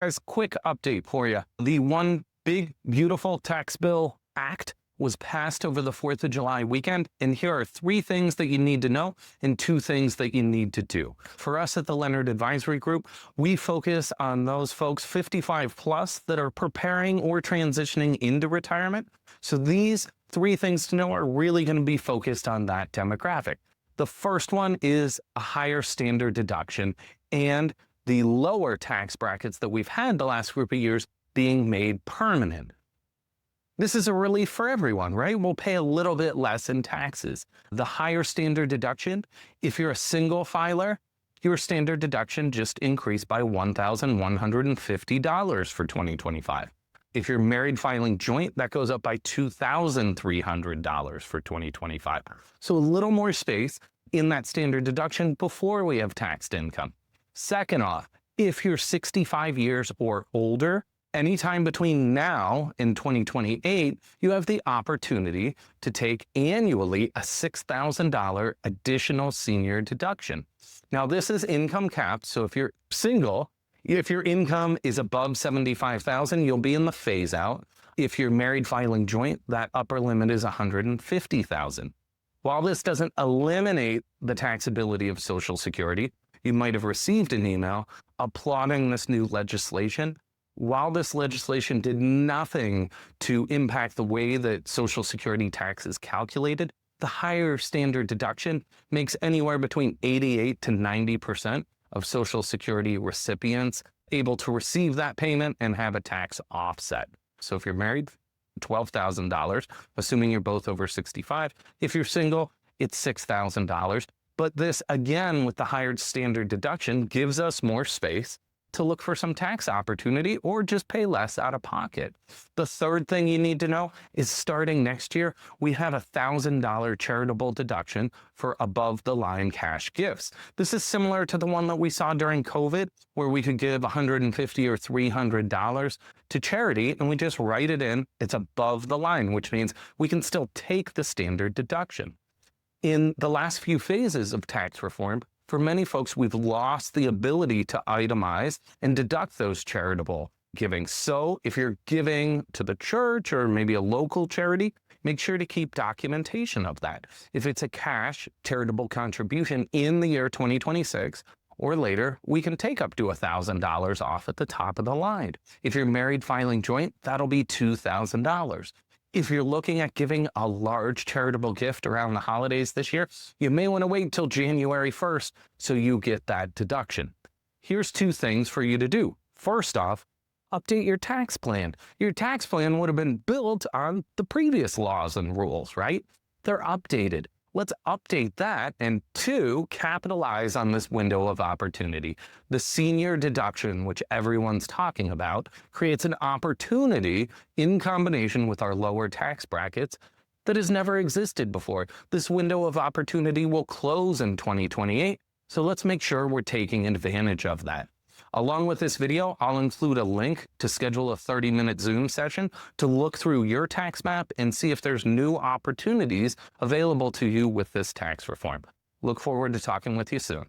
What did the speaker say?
Guys, quick update for you. The one big, beautiful tax bill act was passed over the 4th of July weekend, and here are 3 things that you need to know and 2 things that you need to do. For us at the Leonard Advisory Group, we focus on those folks 55 plus that are preparing or transitioning into retirement. So these 3 things to know are really going to be focused on that demographic. The first one is a higher standard deduction and the lower tax brackets that we've had the last group of years being made permanent. This is a relief for everyone, right? We'll pay a little bit less in taxes. The higher standard deduction, if you're a single filer, your standard deduction just increased by $1,150 for 2025. If you're married filing joint, that goes up by $2,300 for 2025. So a little more space in that standard deduction before we have taxed income. Second off, if you're 65 years or older, anytime between now and 2028, you have the opportunity to take annually a $6,000 additional senior deduction. Now, this is income capped, so if you're single, if your income is above $75,000, you'll be in the phase out. If you're married filing joint, that upper limit is $150,000. While this doesn't eliminate the taxability of Social Security, you might have received an email applauding this new legislation. While this legislation did nothing to impact the way that Social Security tax is calculated, the higher standard deduction makes anywhere between 88 to 90% of Social Security recipients able to receive that payment and have a tax offset. So if you're married, $12,000, assuming you're both over 65. If you're single, it's $6,000. But this, again, with the higher standard deduction, gives us more space to look for some tax opportunity or just pay less out of pocket. The third thing you need to know is starting next year, we have a $1,000 charitable deduction for above the line cash gifts. This is similar to the one that we saw during COVID, where we could give $150 or $300 to charity and we just write it in. It's above the line, which means we can still take the standard deduction. In the last few phases of tax reform, for many folks, we've lost the ability to itemize and deduct those charitable giving. So if you're giving to the church or maybe a local charity, make sure to keep documentation of that. If it's a cash charitable contribution in the year 2026 or later, we can take up to $1,000 off at the top of the line. If you're married filing joint, that'll be $2,000. If you're looking at giving a large charitable gift around the holidays this year, you may want to wait until January 1st so you get that deduction. Here's 2 things for you to do. First off, update your tax plan. Your tax plan would have been built on the previous laws and rules, right? They're updated. Let's update that. And 2, capitalize on this window of opportunity. The senior deduction, which everyone's talking about, creates an opportunity in combination with our lower tax brackets that has never existed before. This window of opportunity will close in 2028. So let's make sure we're taking advantage of that. Along with this video, I'll include a link to schedule a 30-minute Zoom session to look through your tax map and see if there's new opportunities available to you with this tax reform. Look forward to talking with you soon.